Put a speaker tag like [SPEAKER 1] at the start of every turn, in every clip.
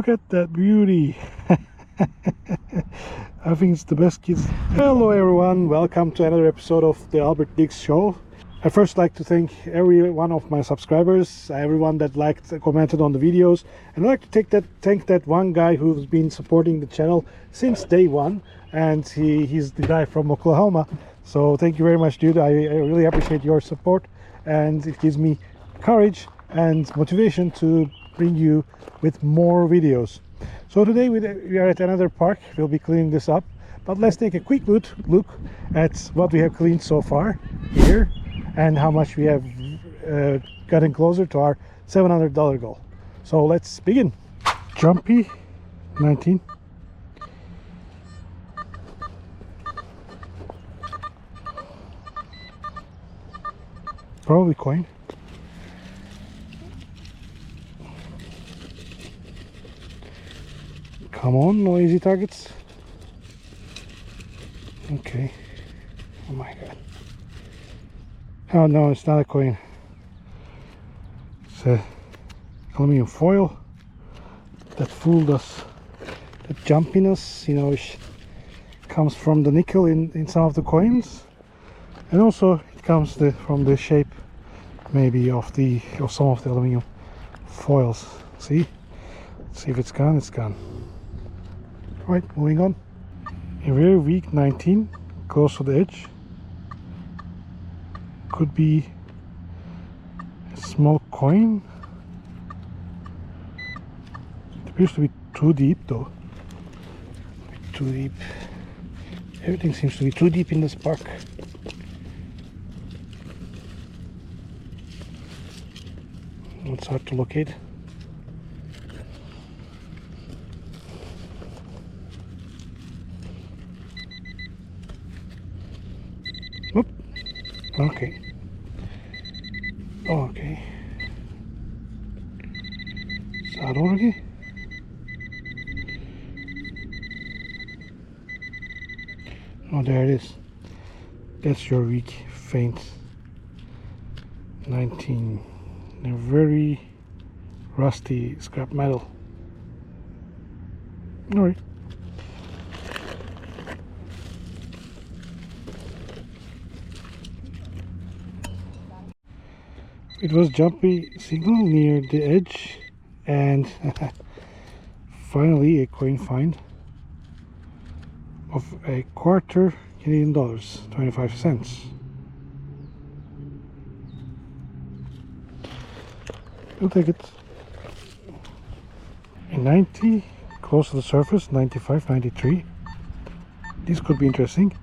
[SPEAKER 1] Look at that beauty. I think it's the best kids. Hello everyone, welcome to another episode of the Albert Diggs Show. I first like to thank every one of my subscribers, everyone that liked, commented on the videos, and I'd like to thank that one guy who's been supporting the channel since day one, and he's the guy from Oklahoma. So thank you very much, dude. I really appreciate your support, and it gives me courage and motivation to bring you with more videos. So today we are at another park. We'll be cleaning this up, but let's take a quick look at what we have cleaned so far here and how much we have gotten closer to our $700 goal. So let's begin. Jumpy 19. Probably coin. Come on, no easy targets. Okay. Oh my god. Oh no, it's not a coin. It's a aluminum foil that fooled us. The jumpiness, you know, comes from the nickel in some of the coins, and also it comes from the shape maybe of some of the aluminum foils. See? Let's see if it's gone. It's gone. Right, moving on. A very weak 19, close to the edge. Could be a small coin. It appears to be too deep though. Too deep. Everything seems to be too deep in this park. It's hard to locate. Whoop. Okay. Okay. Is that already? Oh, there it is. That's your weak, faint 19. A very rusty scrap metal. Alright. It was jumpy signal near the edge, and finally a coin find of a quarter Canadian dollars, 25 cents. We'll take it. A 90, close to the surface, 95, 93. This could be interesting.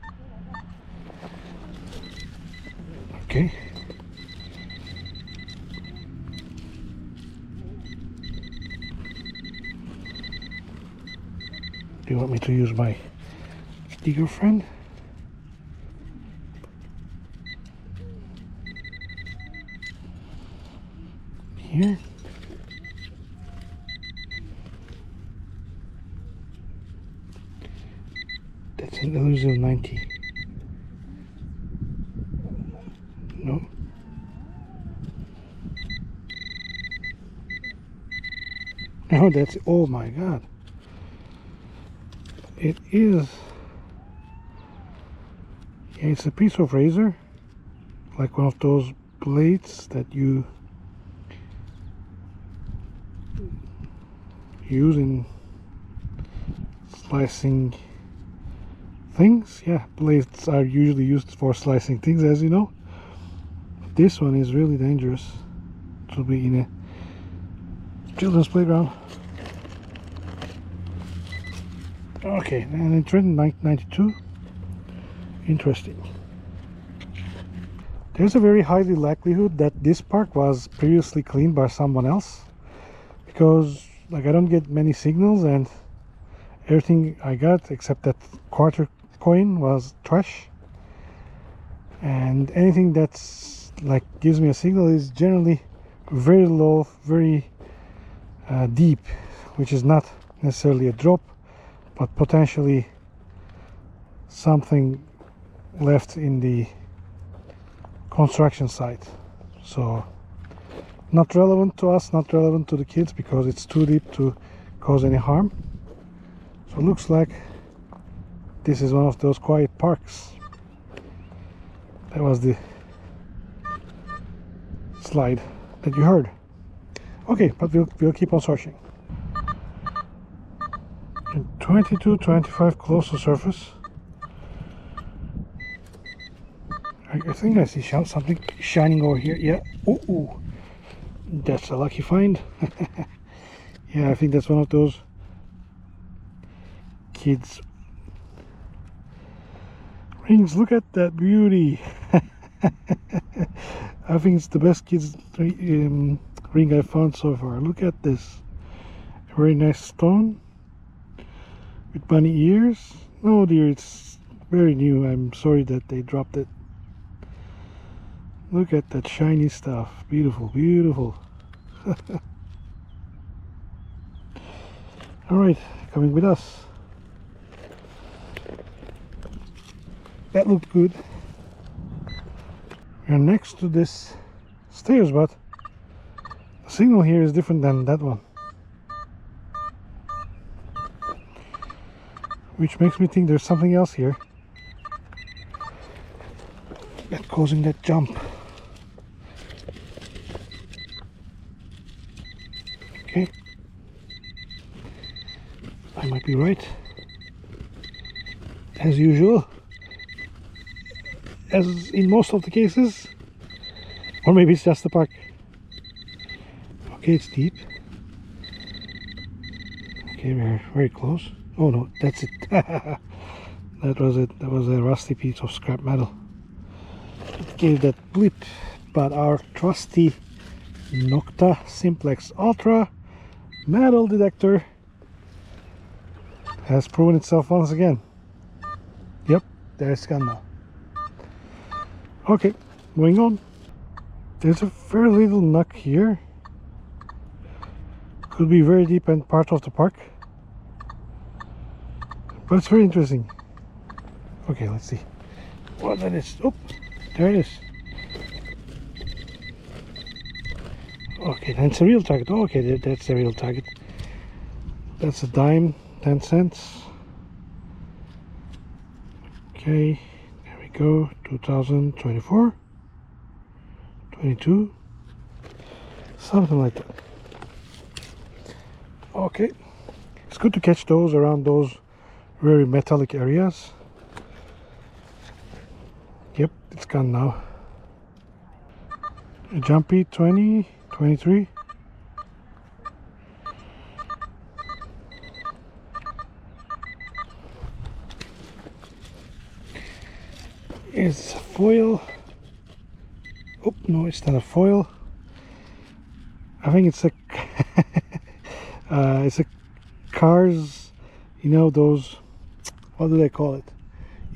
[SPEAKER 1] Okay. Do you want me to use my digger friend? Here. That's an elusive 90. No. No, that's, oh my god. It is, yeah, it's a piece of razor, like one of those blades that you use in slicing things. Yeah, blades are usually used for slicing things, as you know. This one is really dangerous to be in a children's playground. Okay, and in trend 92. Interesting. There's a very highly likelihood that this park was previously cleaned by someone else, because like I don't get many signals, and everything I got except that quarter coin was trash, and anything that's like gives me a signal is generally very low, very deep, which is not necessarily a drop, but potentially something left in the construction site. So not relevant to us, not relevant to the kids, because it's too deep to cause any harm. So it looks like this is one of those quiet parks. That was the slide that you heard. Okay, but we'll keep on searching. And 22, 25 close to surface. I think I see something shining over here. Yeah. Ooh, that's a lucky find. Yeah, I think that's one of those kids rings. Look at that beauty. I think it's the best kids ring I've found so far. Look at this. A very nice stone with bunny ears. Oh dear, it's very new. I'm sorry that they dropped it. Look at that shiny stuff. Beautiful, beautiful. Alright, coming with us. That looked good. We're next to this stairs, but the signal here is different than that one, which makes me think there's something else here that's causing that jump. Okay, I might be right, as usual, as in most of the cases, or maybe it's just the park. Okay, it's deep. Okay, we're very close. Oh no, that's it. That was it. That was a rusty piece of scrap metal. It gave that blip, but our trusty Nocta Simplex Ultra metal detector has proven itself once again. Yep, there it's gone now. Okay, moving on. There's a very little nook here. Could be very deep and part of the park, but it's very interesting. Okay, let's see what that is. Oh, there it is. Okay, that's a real target. Oh, okay, that's a real target. That's a dime, 10 cents. Okay, there we go. 2024, 22, something like that. Okay, it's good to catch those around those very metallic areas. Yep, it's gone now. A jumpy 20, 23. It's a foil. Oh no, it's not a foil. I think it's a it's a cars, you know, those, what do they call it?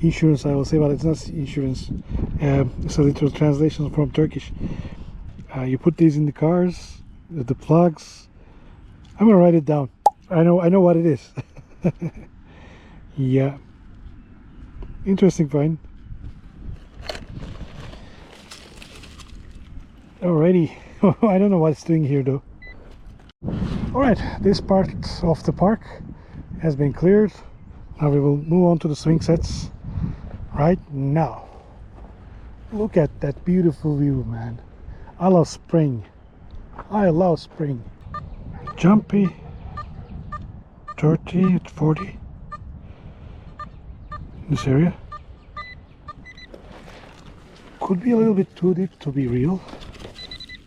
[SPEAKER 1] Insurance, I will say, but it's not insurance. It's a literal translation from Turkish. You put these in the cars, the plugs. I'm gonna write it down. I know what it is. Yeah, interesting find. Alrighty. I don't know what it's doing here though. Alright, this part of the park has been cleared. Now we will move on to the swing sets right now. Look at that beautiful view, man. I love spring. I love spring. Jumpy 30, 40 in this area. Could be a little bit too deep to be real.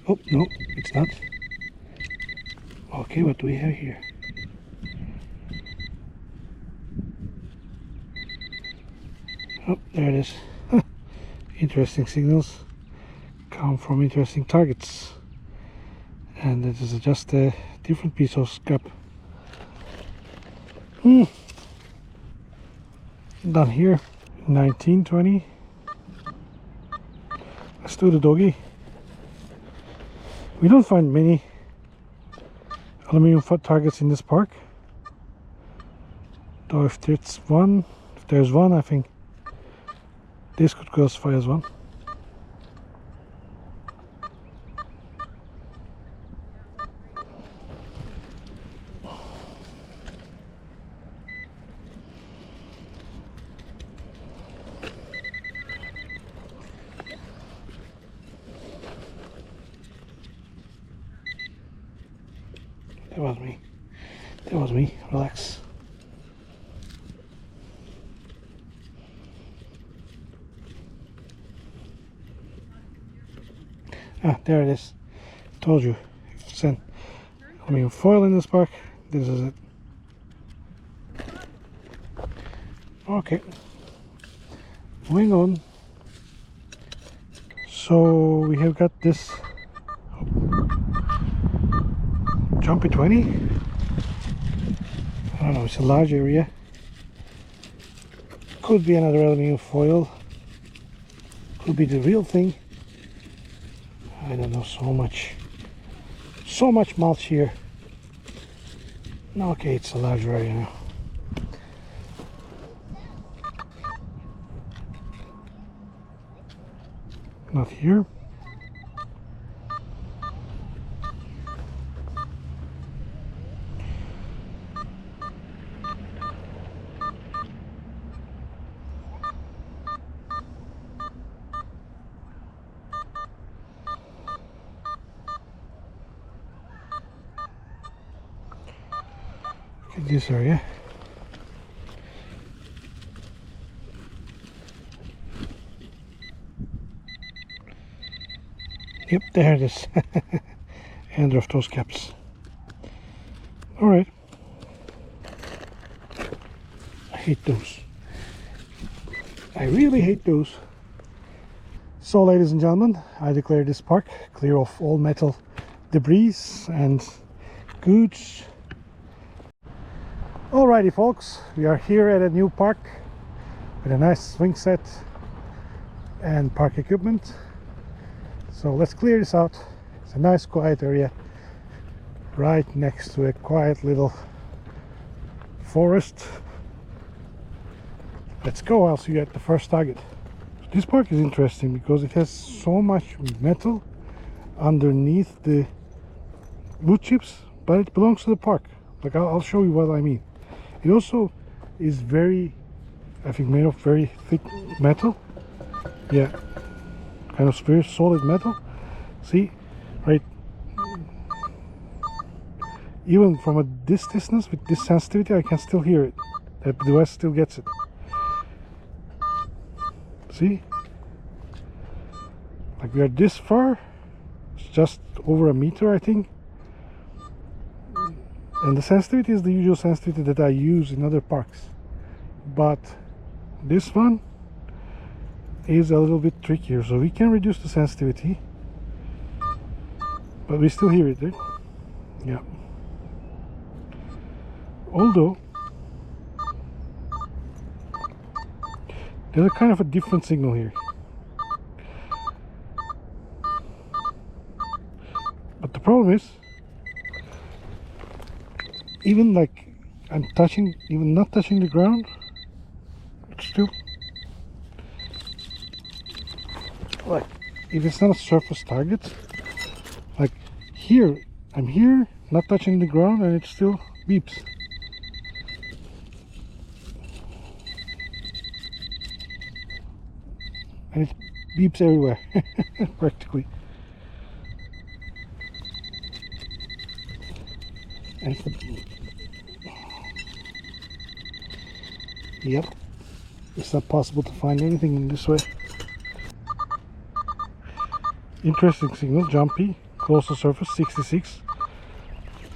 [SPEAKER 1] Oh no, it's not. Okay, what do we have here? Oh, there it is. Interesting signals come from interesting targets, and this is just a different piece of scrap. Done here. 1920. Let's do the doggy. We don't find many aluminum targets in this park, though if there's one, I think this could classify as one. was me. That was me. Relax. Ah, there it is. Told you. Send aluminum foil in the spark. This is it. Okay. Moving on. So we have got this Jumpy 20. I don't know, it's a large area. Could be another aluminum foil. Could be the real thing. I don't know, so much mulch here. Okay, it's a larger area now. Not here. Look at this area. Yep, there it is. End of those caps. Alright. I hate those. I really hate those. So, ladies and gentlemen, I declare this park clear of all metal debris and goods. Alrighty folks, we are here at a new park with a nice swing set and park equipment. So let's clear this out. It's a nice quiet area right next to a quiet little forest. Let's go. I'll see you at the first target. This park is interesting because it has so much metal underneath the wood chips, but it belongs to the park. Like I'll show you what I mean. It also is very, I think, made of very thick metal. Yeah, kind of very solid metal. See, right, even from this distance with this sensitivity, I can still hear it. That device still gets it. See, like we are this far. It's just over a meter, I think. And the sensitivity is the usual sensitivity that I use in other parks, but this one is a little bit trickier, so we can reduce the sensitivity, but we still hear it, right? Yeah. Although there's a kind of a different signal here, but the problem is, even like I'm touching, even not touching the ground, it's still like, if it's not a surface target, like here, I'm here, not touching the ground, and it still beeps. And it beeps everywhere, practically. And yep, it's not possible to find anything in this way. Interesting signal, jumpy, close to surface, 66,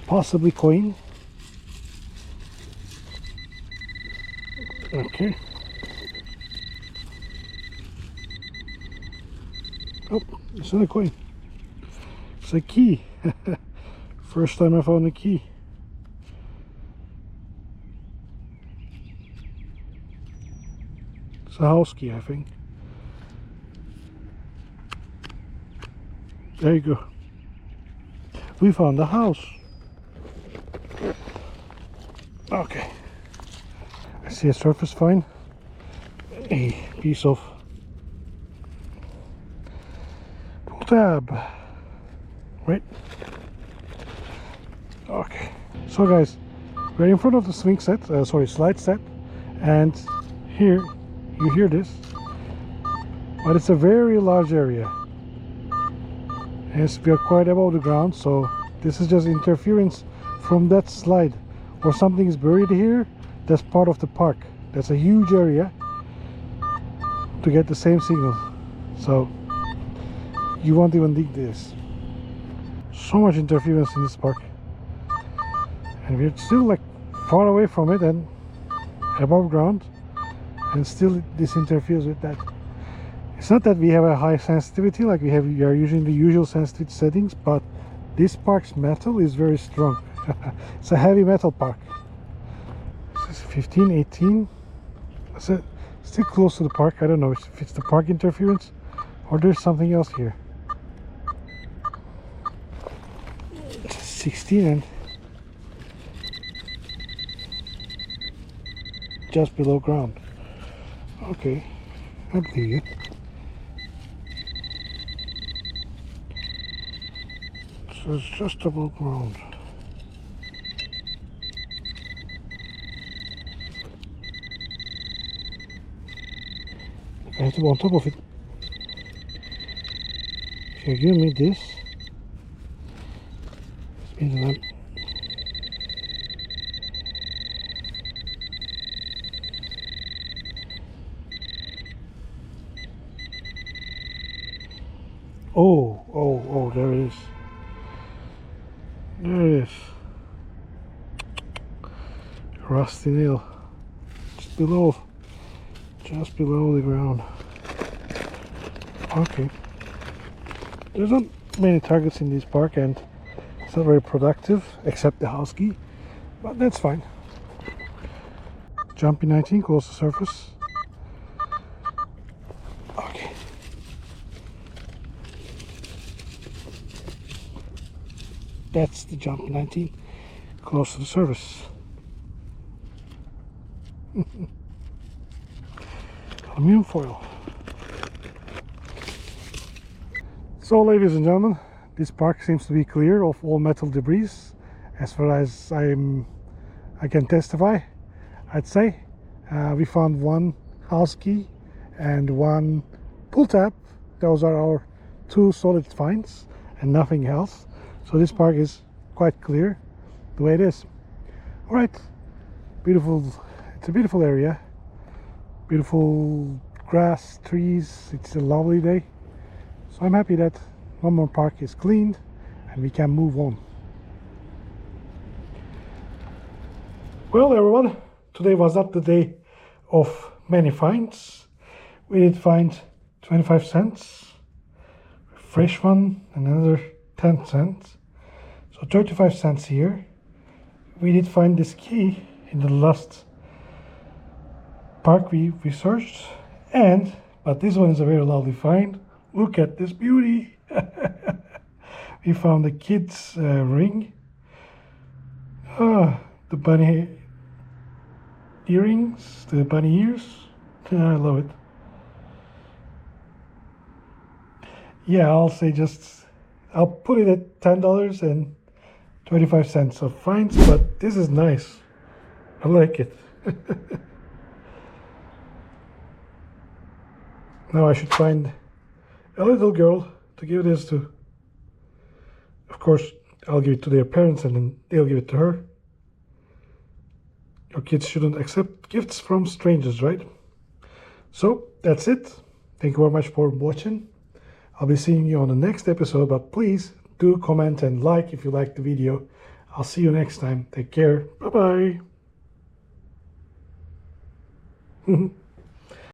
[SPEAKER 1] possibly coin. Okay. Oh, it's not a coin. It's a key. First time I found a key. It's a house key, I think. There you go. We found a house. Okay. I see a surface fine. A piece of pull tab. Right. Okay. So guys, we're in front of the swing set, slide set, and here you hear this, but it's a very large area. Yes, we are quite above the ground, so this is just interference from that slide or something is buried here, that's part of the park. That's a huge area to get the same signal. So you won't even dig this. So much interference in this park. And we're still like far away from it and above ground, and still this interferes with that. It's not that we have a high sensitivity like we are using the usual sensitivity settings, but this park's metal is very strong. It's a heavy metal park. This is 15, 18. Is it still close to the park? I don't know if it's the park interference or there's something else here. 16 and just below ground. Okay, I believe you. So it's just above ground. I have to go on top of it. If you give me this, it means that I'm oh, there it is. There it is. Rusty nail. Just below the ground. Okay. There's not many targets in this park and it's not very productive except the house key, but that's fine. Jumpy 19, close to surface. Okay. That's the Jumpy 19, close to the surface. Aluminum foil. So ladies and gentlemen, this park seems to be clear of all metal debris as far as I can testify. I'd say we found one house key and one pull tab. Those are our two solid finds and nothing else. So this park is quite clear the way it is. All right, beautiful. It's a beautiful area. Beautiful grass, trees. It's a lovely day. So I'm happy that one more park is cleaned and we can move on. Well everyone, today was not the day of many finds. We did find 25 cents, fresh one, and another 10 cents. So 35 cents here. We did find this key in the last park we searched, but this one is a very lovely find. Look at this beauty. We found the kid's ring. The bunny earrings, the bunny ears. I love it. Yeah, I'll put it at $10 and 25 cents of finds, but this is nice. I like it. Now I should find a little girl to give this to. Of course, I'll give it to their parents and then they'll give it to her. Your kids shouldn't accept gifts from strangers, right? So that's it. Thank you very much for watching. I'll be seeing you on the next episode, but please do comment and like if you liked the video. I'll see you next time. Take care. Bye-bye.